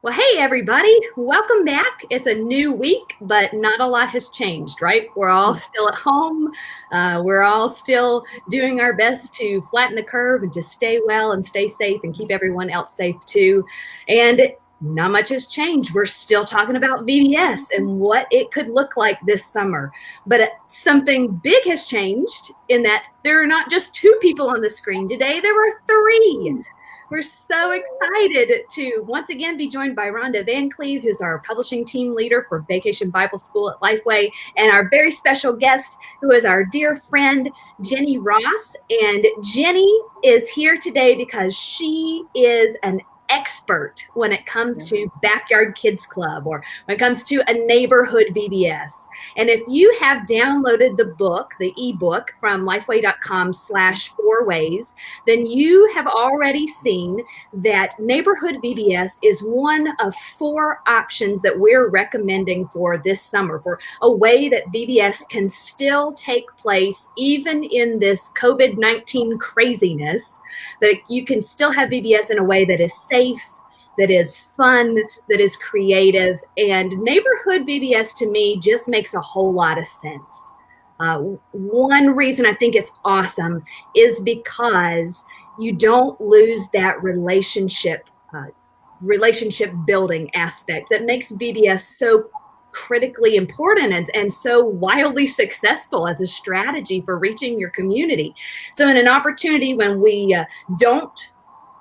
Well, hey, everybody. Welcome back. It's a new week, but not a lot has changed, right? We're all still at home. We're all still doing our best to flatten the curve and to stay well and stay safe and keep everyone else safe too. And not much has changed. We're still talking about VBS and what it could look like this summer. But something big has changed in that there are not just two people on the screen today. There were three. We're so excited to once again be joined by Rhonda Van Cleve, who's our publishing team leader for Vacation Bible School at Lifeway, and our very special guest, who is our dear friend, Jenny Ross. And Jenny is here today because she is an expert when it comes to Backyard Kids Club or when it comes to a neighborhood VBS. And if you have downloaded the book, the ebook from lifeway.com/4ways, then you have already seen that neighborhood VBS is one of 4 options that we're recommending for this summer, for a way that VBS can still take place even in this COVID-19 craziness, that you can still have VBS in a way that is safe, that is fun, that is creative. And neighborhood VBS to me just makes a whole lot of sense. One reason I think it's awesome is because you don't lose that relationship building aspect that makes VBS so critically important and so wildly successful as a strategy for reaching your community. So in an opportunity when we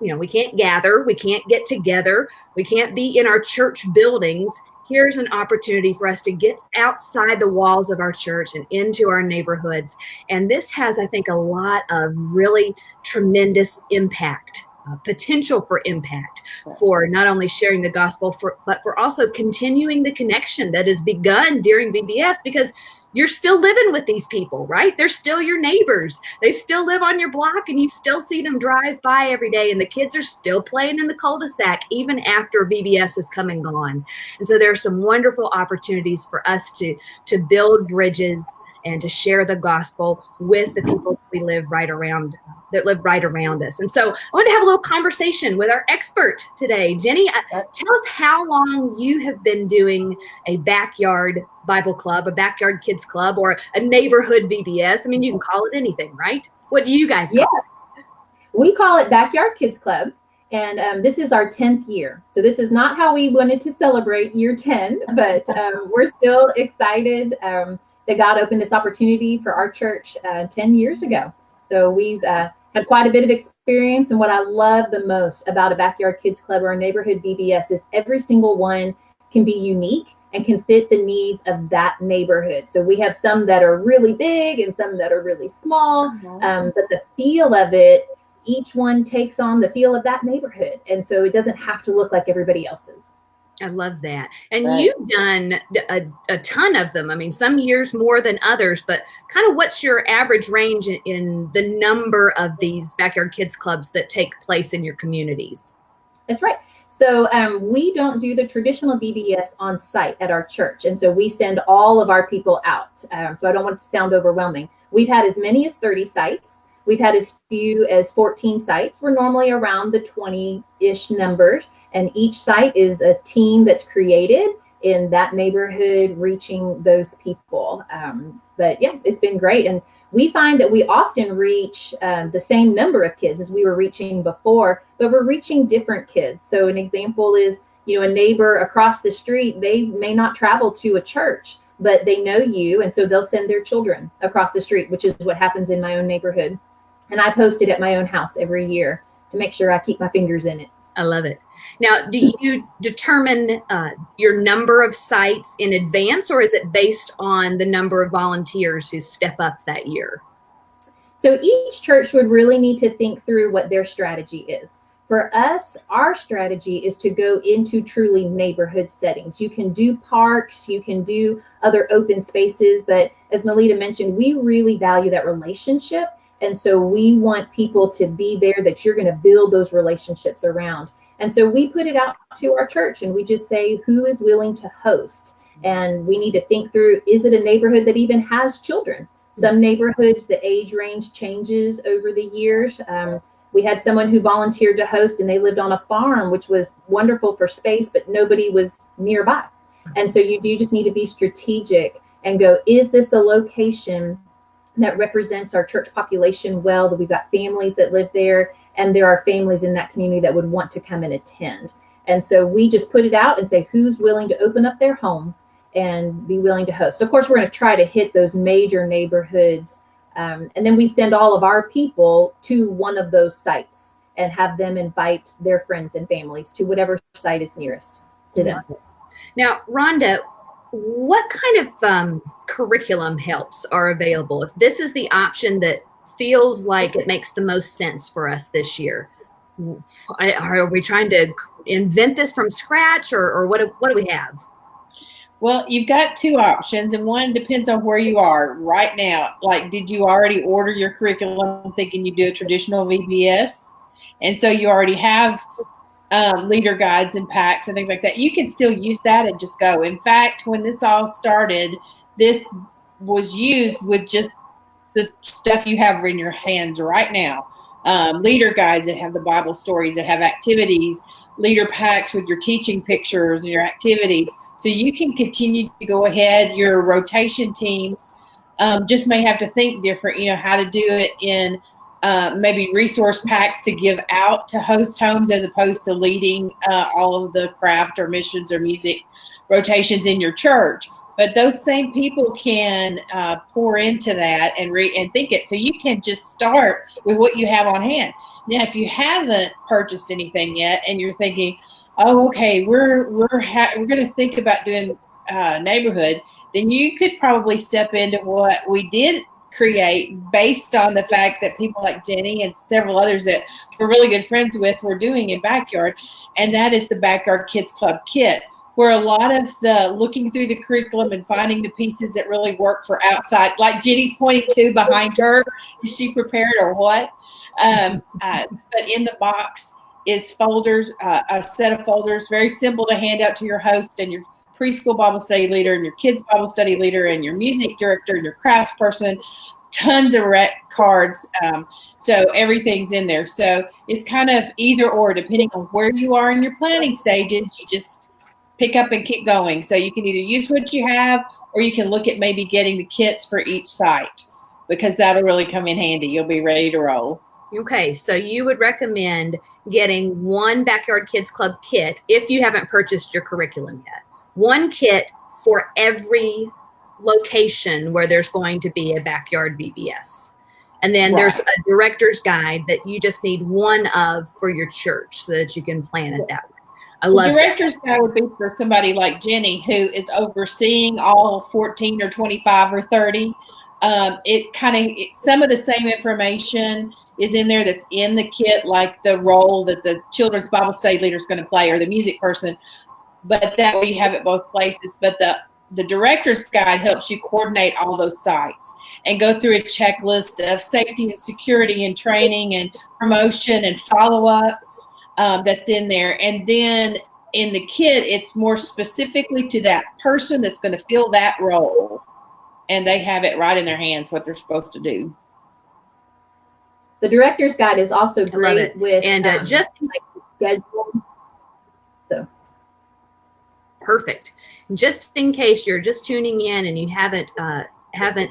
we can't gather, we can't get together, we can't be in our church buildings, here's an opportunity for us to get outside the walls of our church and into our neighborhoods. And this has, I think, a lot of really tremendous impact. Potential for impact for not only sharing the gospel, but for also continuing the connection that has begun during VBS, because you're still living with these people, right? They're still your neighbors. They still live on your block and you still see them drive by every day, and the kids are still playing in the cul-de-sac even after VBS has come and gone. And so there are some wonderful opportunities for us to build bridges and to share the gospel with the people that live right around us. And so I want to have a little conversation with our expert today. Jenny, tell us how long you have been doing a backyard Bible club, a backyard kids club, or a neighborhood VBS. I mean, you can call it anything, right? What do you guys call it? We call it Backyard Kids Clubs. And this is our 10th year. So this is not how we wanted to celebrate year 10, but we're still excited that God opened this opportunity for our church 10 years ago. So we've had quite a bit of experience. And what I love the most about a backyard kids club or a neighborhood VBS is every single one can be unique and can fit the needs of that neighborhood. So we have some that are really big and some that are really small, but the feel of it, each one takes on the feel of that neighborhood. And so it doesn't have to look like everybody else's. I love that. And you've done a ton of them. I mean, some years more than others, but kind of what's your average range in the number of these backyard kids clubs that take place in your communities? That's right. So we don't do the traditional VBS on site at our church. And so we send all of our people out. So I don't want it to sound overwhelming. We've had as many as 30 sites. We've had as few as 14 sites. We're normally around the 20-ish numbers. And each site is a team that's created in that neighborhood, reaching those people. But yeah, it's been great. And we find that we often reach the same number of kids as we were reaching before, but we're reaching different kids. So an example is, a neighbor across the street, they may not travel to a church, but they know you. And so they'll send their children across the street, which is what happens in my own neighborhood. And I post it at my own house every year to make sure I keep my fingers in it. I love it. Now, do you determine your number of sites in advance, or is it based on the number of volunteers who step up that year? So each church would really need to think through what their strategy is. For us, our strategy is to go into truly neighborhood settings. You can do parks, you can do other open spaces, but as Melita mentioned, we really value that relationship. And so we want people to be there that you're going to build those relationships around. And so we put it out to our church and we just say, who is willing to host? And we need to think through, is it a neighborhood that even has children? Some neighborhoods, the age range changes over the years. We had someone who volunteered to host, and they lived on a farm, which was wonderful for space, but nobody was nearby. And so you do just need to be strategic and go, is this a location that represents our church population well, that we've got families that live there, and there are families in that community that would want to come and attend. And so we just put it out and say, who's willing to open up their home and be willing to host. So of course, we're going to try to hit those major neighborhoods. And then we send all of our people to one of those sites and have them invite their friends and families to whatever site is nearest to them. Now, Rhonda, what kind of curriculum helps are available? If this is the option that feels like it makes the most sense for us this year, are we trying to invent this from scratch, or what do we have? Well, you've got two options, and one depends on where you are right now. Like, did you already order your curriculum thinking you do a traditional VBS? And so you already have leader guides and packs and things like that. You can still use that and just go. In fact, when this all started, this was used with just the stuff you have in your hands right now. Leader guides that have the Bible stories, that have activities, leader packs with your teaching pictures and your activities. So you can continue to go ahead. Your rotation teams just may have to think different, how to do it in maybe resource packs to give out to host homes as opposed to leading all of the craft or missions or music rotations in your church. But those same people can pour into that and think it. So you can just start with what you have on hand. Now, if you haven't purchased anything yet and you're thinking, oh, okay, we're going to think about doing neighborhood, then you could probably step into what we did create based on the fact that people like Jenny and several others that we're really good friends with were doing in Backyard, and that is the Backyard Kids Club Kit, where a lot of the looking through the curriculum and finding the pieces that really work for outside, like Jenny's pointing to behind her, is she prepared or what? But in the box is folders, a set of folders, very simple to hand out to your host and your preschool Bible study leader and your kids Bible study leader and your music director and your crafts person, tons of rec cards. So everything's in there. So it's kind of either or, depending on where you are in your planning stages, you just pick up and keep going. So you can either use what you have, or you can look at maybe getting the kits for each site, because that'll really come in handy. You'll be ready to roll. Okay, so you would recommend getting one Backyard Kids Club kit if you haven't purchased your curriculum yet. One kit for every location where there's going to be a Backyard VBS. And then there's a director's guide that you just need one of for your church so that you can plan it that way. I love the director's guide would be for somebody like Jenny, who is overseeing all 14 or 25 or 30. Some of the same information is in there that's in the kit, like the role that the children's Bible study leader is going to play or the music person. But that way you have it both places. But the director's guide helps you coordinate all those sites and go through a checklist of safety and security and training and promotion and follow-up that's in there. And then in the kit, it's more specifically to that person that's going to fill that role. And they have it right in their hands, what they're supposed to do. The director's guide is also great with just like schedule. So perfect. Just in case you're just tuning in and you haven't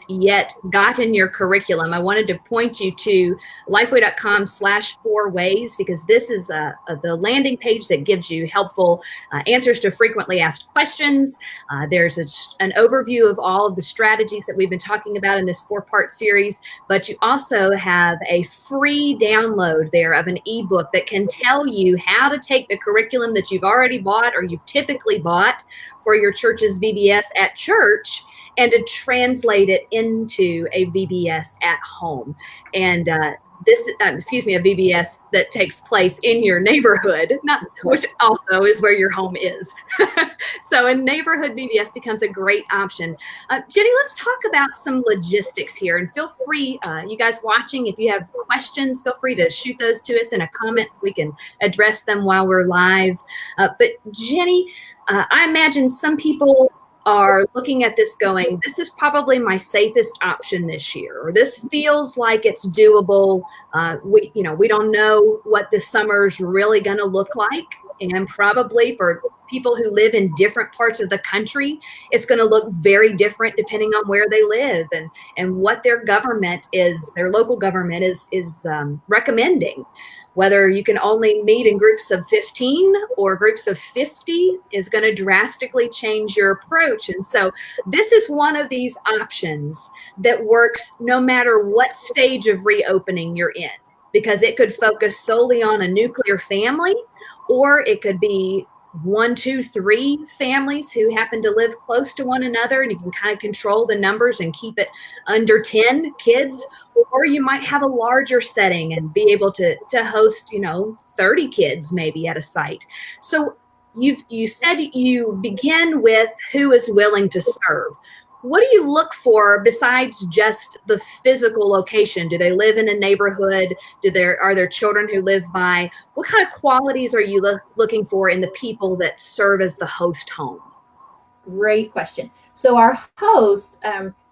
yet gotten your curriculum, I wanted to point you to Lifeway.com/4ways, because this is the landing page that gives you helpful answers to frequently asked questions. There's an overview of all of the strategies that we've been talking about in this 4-part series, but you also have a free download there of an ebook that can tell you how to take the curriculum that you've already bought or you've typically bought for your church's VBS at church, and to translate it into a VBS at home. And a VBS that takes place in your neighborhood, which also is where your home is. So a neighborhood VBS becomes a great option. Jenny, let's talk about some logistics here, and feel free, you guys watching, if you have questions, feel free to shoot those to us in a comment so we can address them while we're live. But Jenny, I imagine some people are looking at this going, this is probably my safest option this year, or this feels like it's doable. We don't know what this summer's really going to look like. And probably for people who live in different parts of the country, it's going to look very different depending on where they live and what their local government is recommending. Whether you can only meet in groups of 15 or groups of 50 is going to drastically change your approach. And so this is one of these options that works no matter what stage of reopening you're in, because it could focus solely on a nuclear family, or it could be 1, 2, 3 families who happen to live close to one another, and you can kind of control the numbers and keep it under 10 kids. Or you might have a larger setting and be able to host, 30 kids maybe at a site. So you said you begin with who is willing to serve. What do you look for besides just the physical location? Do they live in a neighborhood? Are there children who live by? What kind of qualities are you looking for in the people that serve as the host home? Great question. So our host,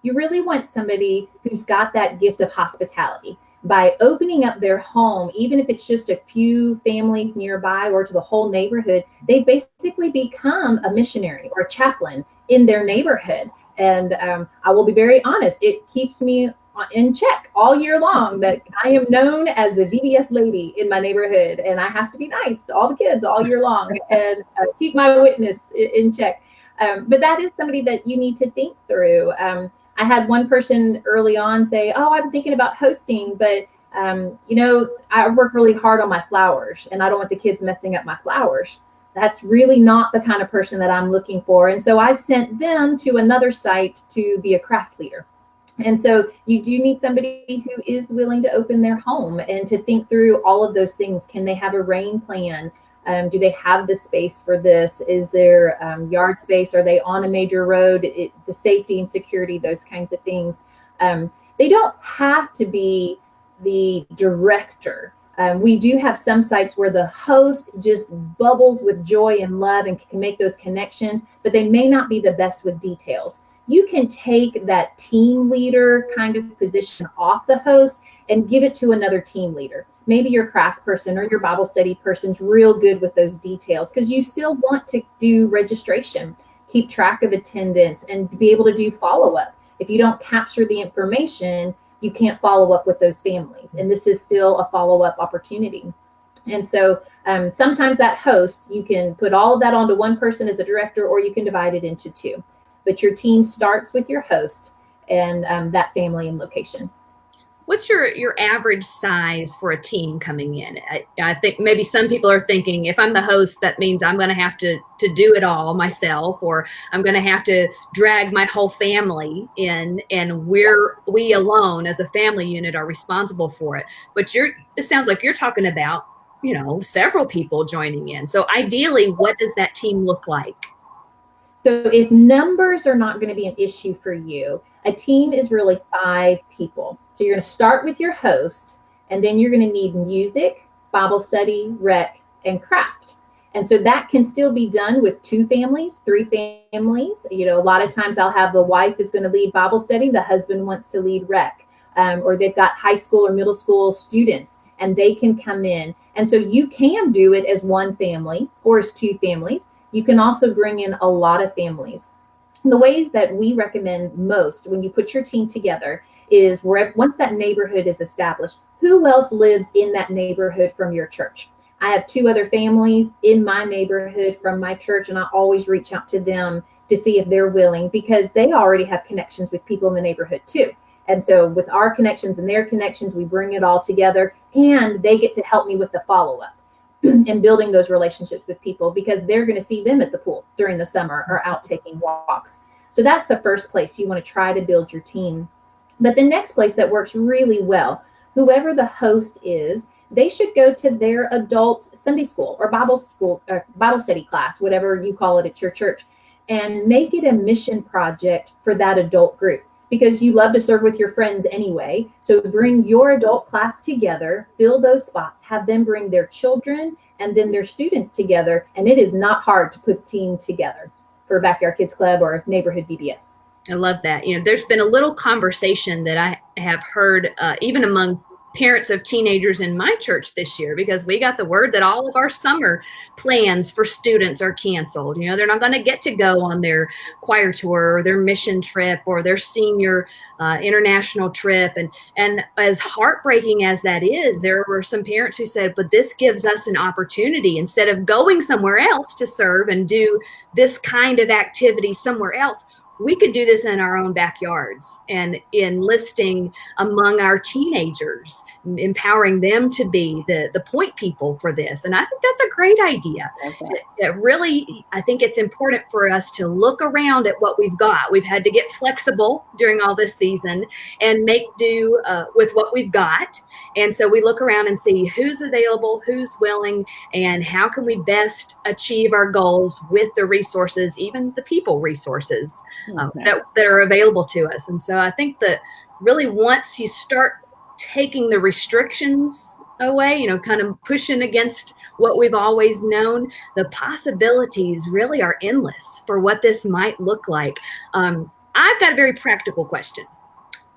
you really want somebody who's got that gift of hospitality. By opening up their home, even if it's just a few families nearby or to the whole neighborhood, they basically become a missionary or a chaplain in their neighborhood. And I will be very honest, it keeps me in check all year long that I am known as the VBS lady in my neighborhood, and I have to be nice to all the kids all year long and keep my witness in check. But that is somebody that you need to think through. I had one person early on say, "Oh, I'm thinking about hosting, but I work really hard on my flowers, and I don't want the kids messing up my flowers." That's really not the kind of person that I'm looking for. And so I sent them to another site to be a craft leader. And so you do need somebody who is willing to open their home and to think through all of those things. Can they have a rain plan? Do they have the space for this? Is there yard space? Are they on a major road? The safety and security, those kinds of things. They don't have to be the director. We do have some sites where the host just bubbles with joy and love and can make those connections, but they may not be the best with details. You can take that team leader kind of position off the host and give it to another team leader. Maybe your craft person or your Bible study person's real good with those details, because you still want to do registration, keep track of attendance, and be able to do follow-up. If you don't capture the information, you can't follow up with those families. And this is still a follow-up opportunity. And so sometimes that host, you can put all of that onto one person as a director, or you can divide it into 2. But your team starts with your host and that family and location. What's your average size for a team coming in? I think maybe some people are thinking, if I'm the host, that means I'm going to have to do it all myself, or I'm going to have to drag my whole family in, and we alone as a family unit are responsible for it. But it sounds like you're talking about, several people joining in. So ideally, what does that team look like? So if numbers are not going to be an issue for you, a team is really 5 people. So you're going to start with your host, and then you're going to need music, Bible study, rec, and craft. And so that can still be done with 2 families, 3 families. A lot of times I'll have the wife is going to lead Bible study, the husband wants to lead rec, or they've got high school or middle school students, and they can come in. And so you can do it as 1 family or as 2 families. You can also bring in a lot of families. The ways that we recommend most when you put your team together is once that neighborhood is established, who else lives in that neighborhood from your church? I have 2 other families in my neighborhood from my church, and I always reach out to them to see if they're willing, because they already have connections with people in the neighborhood too. And so with our connections and their connections, we bring it all together, and they get to help me with the follow-up and building those relationships with people, because they're going to see them at the pool during the summer or out taking walks. So that's the first place you want to try to build your team. But the next place that works really well, whoever the host is, they should go to their adult Sunday school or Bible study class, whatever you call it at your church, and make it a mission project for that adult group, because you love to serve with your friends anyway. So bring your adult class together, fill those spots, have them bring their children and then their students together. And it is not hard to put a team together. for Backyard Kids Club or Neighborhood VBS. I love that. There's been a little conversation that I have heard even among parents of teenagers in my church this year, because we got the word that all of our summer plans for students are canceled. They're not going to get to go on their choir tour or their mission trip or their senior international trip. And as heartbreaking as that is, there were some parents who said, but this gives us an opportunity, instead of going somewhere else to serve and do this kind of activity somewhere else, we could do this in our own backyards, and enlisting among our teenagers, empowering them to be the point people for this. And I think that's a great idea. Okay. It really, I think it's important for us to look around at what we've got. We've had to get flexible during all this season and make do with what we've got. And so we look around and see who's available, who's willing, and how can we best achieve our goals with the resources, even the people resources that are available to us. And so I think that really once you start taking the restrictions away, kind of pushing against what we've always known, the possibilities really are endless for what this might look like. I've got a very practical question.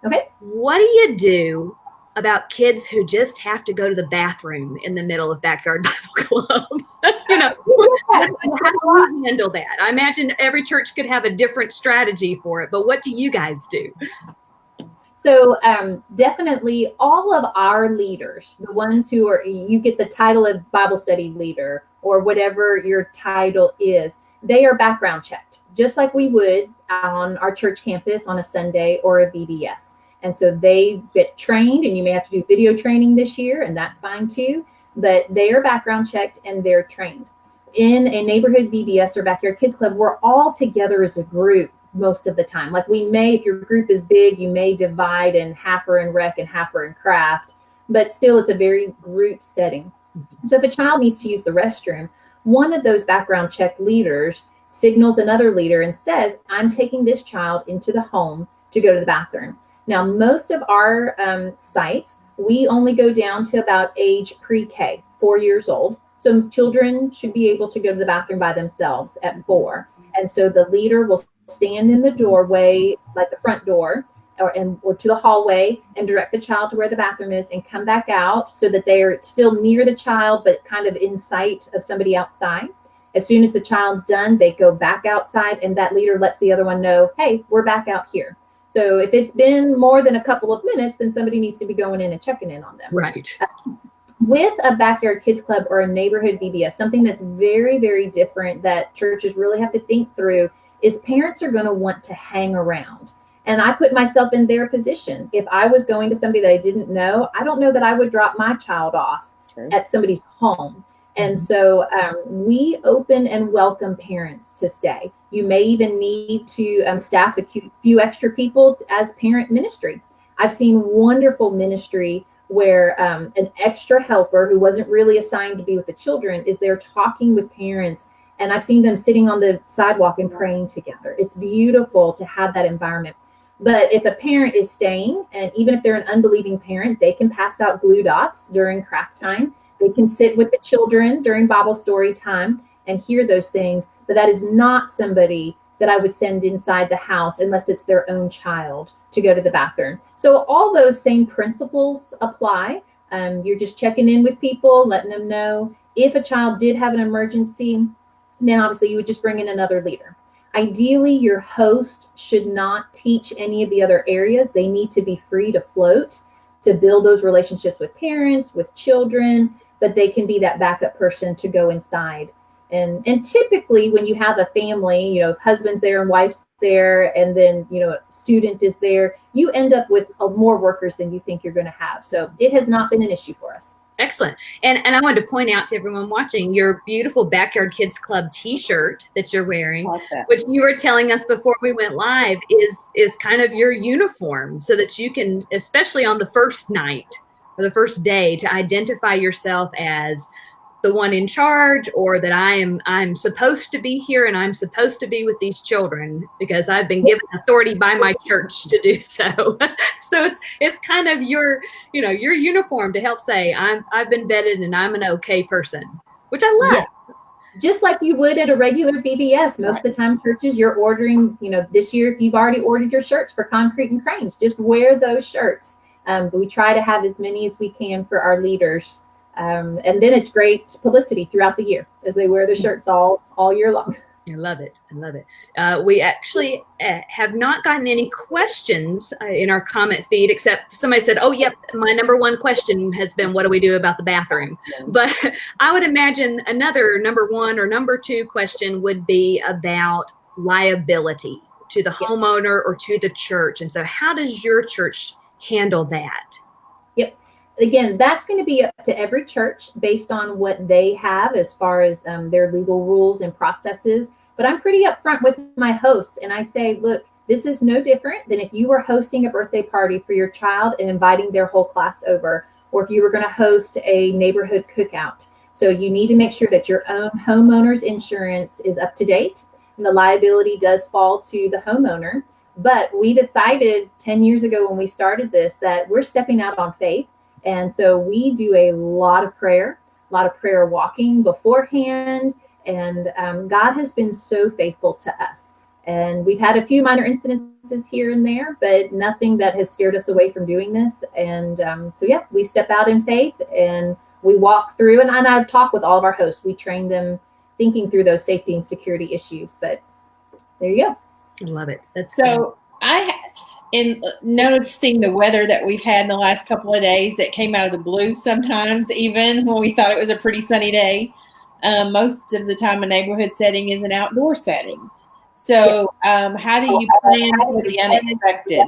Okay. What do you do about kids who just have to go to the bathroom in the middle of Backyard Bible Club? How do you handle that? I imagine every church could have a different strategy for it, but what do you guys do? So definitely all of our leaders, the ones who are, you get the title of Bible study leader or whatever your title is, they are background checked, just like we would on our church campus on a Sunday or a VBS. And so they get trained, and you may have to do video training this year, and that's fine too, but they are background checked and they're trained. In a neighborhood VBS or Backyard Kids Club, we're all together as a group most of the time. Like we may, if your group is big, you may divide in half are in rec and half are in craft, but still it's a very group setting. So if a child needs to use the restroom, one of those background check leaders signals another leader and says, I'm taking this child into the home to go to the bathroom. Now, most of our sites, we only go down to about age pre-K, 4 years old. So children should be able to go to the bathroom by themselves at 4. And so the leader will stand in the doorway, like the front door, or to the hallway, and direct the child to where the bathroom is and come back out so that they are still near the child, but kind of in sight of somebody outside. As soon as the child's done, they go back outside, and that leader lets the other one know, hey, we're back out here. So if it's been more than a couple of minutes, then somebody needs to be going in and checking in on them. Right. With a Backyard Kids Club or a neighborhood VBS, something that's very, very different that churches really have to think through is parents are going to want to hang around. And I put myself in their position. If I was going to somebody that I didn't know, I don't know that I would drop my child off at somebody's home. And so we open and welcome parents to stay. You may even need to staff a few extra people as parent ministry. I've seen wonderful ministry where an extra helper who wasn't really assigned to be with the children is there talking with parents. And I've seen them sitting on the sidewalk and praying together. It's beautiful to have that environment. But if a parent is staying, and even if they're an unbelieving parent, they can pass out glue dots during craft time. They can sit with the children during Bible story time and hear those things. But that is not somebody that I would send inside the house unless it's their own child to go to the bathroom. So all those same principles apply. You're just checking in with people, letting them know. If a child did have an emergency, then obviously you would just bring in another leader. Ideally, your host should not teach any of the other areas. They need to be free to float, to build those relationships with parents, with children, but they can be that backup person to go inside. And typically when you have a family, if husband's there and wife's there, and then, a student is there, you end up with more workers than you think you're going to have. So it has not been an issue for us. Excellent. And I wanted to point out to everyone watching your beautiful Backyard Kids Club t-shirt that you're wearing, which you were telling us before we went live is kind of your uniform, so that you can, especially on the first night or the first day, to identify yourself as the one in charge, or that I'm supposed to be here and I'm supposed to be with these children because I've been given authority by my church to do so. So it's kind of your uniform to help say I've been vetted and I'm an okay person, which I love. just like you would at a regular VBS. Most of the time, churches, you're ordering, this year, if you've already ordered your shirts for concrete and cranes, just wear those shirts. But we try to have as many as we can for our leaders. And then it's great publicity throughout the year as they wear the shirts all year long. I love it. I love it. We actually have not gotten any questions in our comment feed, except somebody said, oh, yep, my number one question has been, what do we do about the bathroom? But I would imagine another number one or number two question would be about liability to the homeowner or to the church. And so how does your church handle that? Yep. Again, that's going to be up to every church based on what they have as far as their legal rules and processes. But I'm pretty upfront with my hosts, and I say, look, this is no different than if you were hosting a birthday party for your child and inviting their whole class over, or if you were going to host a neighborhood cookout. So you need to make sure that your own homeowner's insurance is up to date, and the liability does fall to the homeowner. But we decided 10 years ago when we started this that we're stepping out on faith. And so we do a lot of prayer walking beforehand. And God has been so faithful to us. And we've had a few minor incidences here and there, but nothing that has scared us away from doing this. And we step out in faith and we walk through. And I talk with all of our hosts. We train them thinking through those safety and security issues. But there you go. I love it. That's so cool. In noticing the weather that we've had in the last couple of days that came out of the blue sometimes, even when we thought it was a pretty sunny day, most of the time a neighborhood setting is an outdoor setting. So how do you plan for the unexpected?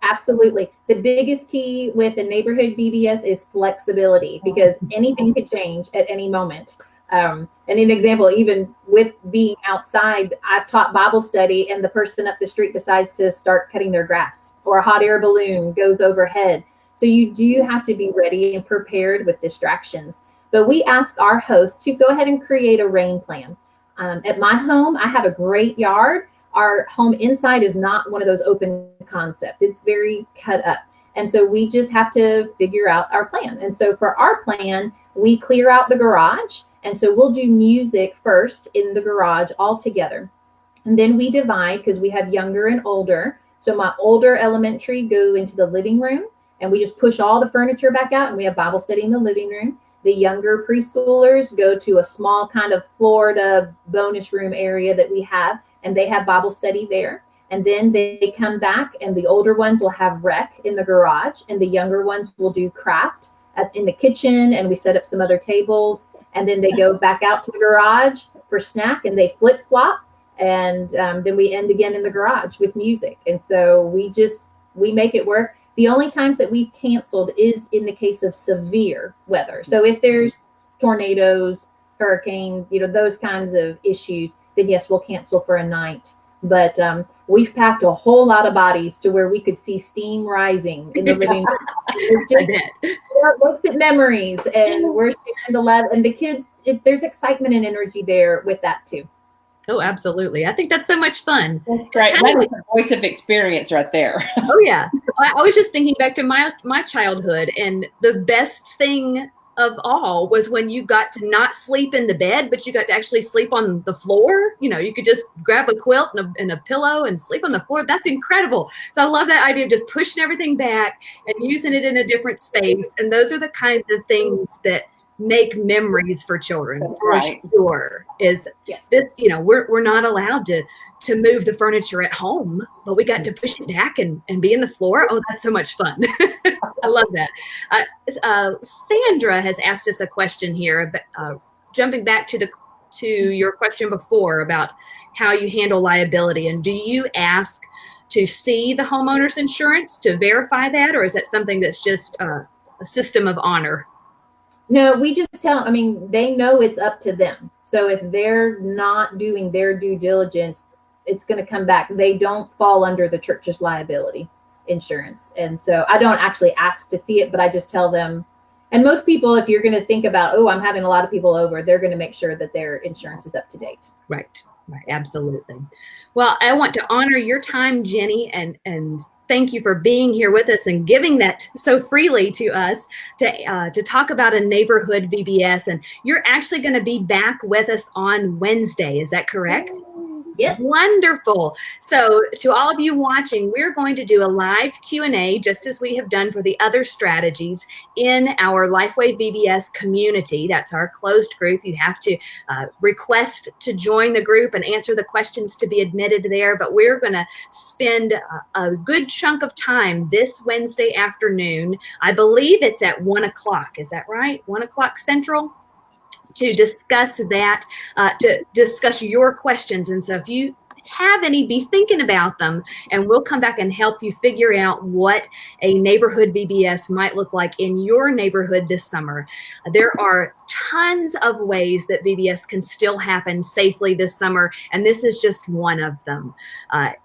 Absolutely. The biggest key with a neighborhood VBS is flexibility, because anything could change at any moment. And an example, even with being outside, I've taught Bible study and the person up the street decides to start cutting their grass, or a hot air balloon goes overhead. So you do have to be ready and prepared with distractions. But we ask our hosts to go ahead and create a rain plan. At my home, I have a great yard. Our home inside is not one of those open concept. It's very cut up. And so we just have to figure out our plan. And so for our plan, we clear out the garage. And so we'll do music first in the garage all together. And then we divide because we have younger and older. So my older elementary go into the living room and we just push all the furniture back out and we have Bible study in the living room. The younger preschoolers go to a small kind of Florida bonus room area that we have, and they have Bible study there. And then they come back and the older ones will have rec in the garage and the younger ones will do craft in the kitchen, and we set up some other tables. And then they go back out to the garage for snack and they flip flop. And then we end again in the garage with music. And so we make it work. The only times that we've canceled is in the case of severe weather. So if there's tornadoes, hurricane, those kinds of issues, then yes, we'll cancel for a night. But we've packed a whole lot of bodies to where we could see steam rising in the living room. We're looks at memories, and we're sharing the love, and the kids. There's excitement and energy there with that too. Oh, absolutely! I think that's so much fun. That's great. That is a voice of experience right there. Oh yeah, I was just thinking back to my childhood, and the best thing of all was when you got to not sleep in the bed, but you got to actually sleep on the floor. You could just grab a quilt and a pillow and sleep on the floor. That's incredible. So I love that idea of just pushing everything back and using it in a different space. And those are the kinds of things that make memories for children, for sure. Is this, we're not allowed to move the furniture at home, but we got to push it back and be in the floor. Oh, that's so much fun. I love that. Sandra has asked us a question here, jumping back to your question before about how you handle liability. And do you ask to see the homeowner's insurance to verify that, or is that something that's just a system of honor? No, we just tell them, they know it's up to them. So if they're not doing their due diligence, it's going to come back. They don't fall under the church's liability insurance. And so I don't actually ask to see it, but I just tell them. And most people, if you're going to think about, I'm having a lot of people over, they're going to make sure that their insurance is up to date. Right. Right, absolutely. Well, I want to honor your time, Jenny, and thank you for being here with us and giving that so freely to us to talk about a neighborhood VBS. And you're actually going to be back with us on Wednesday. Is that correct? Yes. Wonderful. So to all of you watching, we're going to do a live Q&A just as we have done for the other strategies in our Lifeway VBS community. That's our closed group. You have to request to join the group and answer the questions to be admitted there. But we're going to spend a good chunk of time this Wednesday afternoon. I believe it's at 1 o'clock. Is that right? 1 o'clock Central? To discuss that, to discuss your questions. And so if you have any, be thinking about them, and we'll come back and help you figure out what a neighborhood VBS might look like in your neighborhood this summer. There are tons of ways that VBS can still happen safely this summer, and this is just one of them.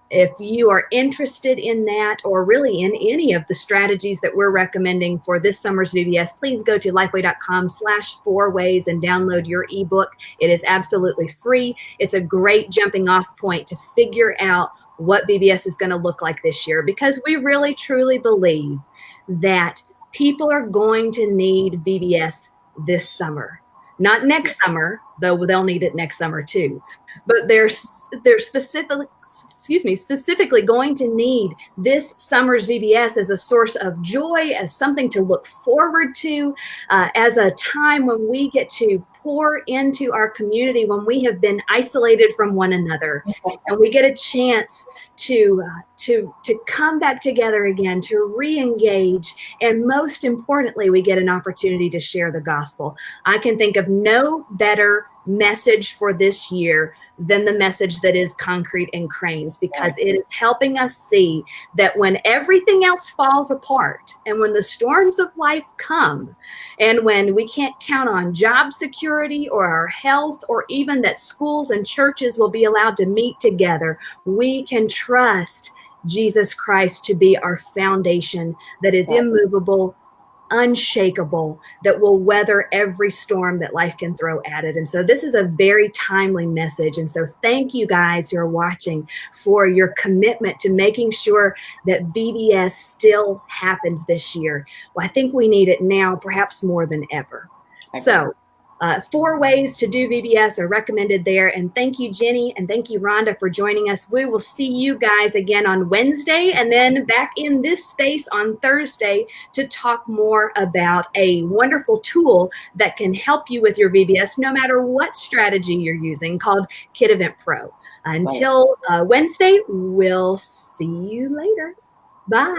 If you are interested in that, or really in any of the strategies that we're recommending for this summer's VBS, please go to lifeway.com/4ways and download your ebook. It is absolutely free. It's a great jumping off point to figure out what VBS is going to look like this year, because we really truly believe that people are going to need VBS this summer. Not next summer, though they'll need it next summer too. But they're specifically going to need this summer's VBS as a source of joy, as something to look forward to, as a time when we get to pour into our community when we have been isolated from one another, and we get a chance to come back together again, to re-engage, and most importantly, we get an opportunity to share the gospel. I can think of no better message for this year than the message that is Concrete and Cranes, because it is helping us see that when everything else falls apart, and when the storms of life come, and when we can't count on job security or our health, or even that schools and churches will be allowed to meet together, we can trust Jesus Christ to be our foundation that is immovable, unshakable, that will weather every storm that life can throw at it. And so this is a very timely message. And so thank you guys who are watching for your commitment to making sure that VBS still happens this year. Well, I think we need it now, perhaps more than ever. So 4 ways to do VBS are recommended there. And thank you, Jenny, and thank you, Rhonda, for joining us. We will see you guys again on Wednesday, and then back in this space on Thursday to talk more about a wonderful tool that can help you with your VBS, no matter what strategy you're using, called Kid Event Pro. Until Wednesday, we'll see you later. Bye.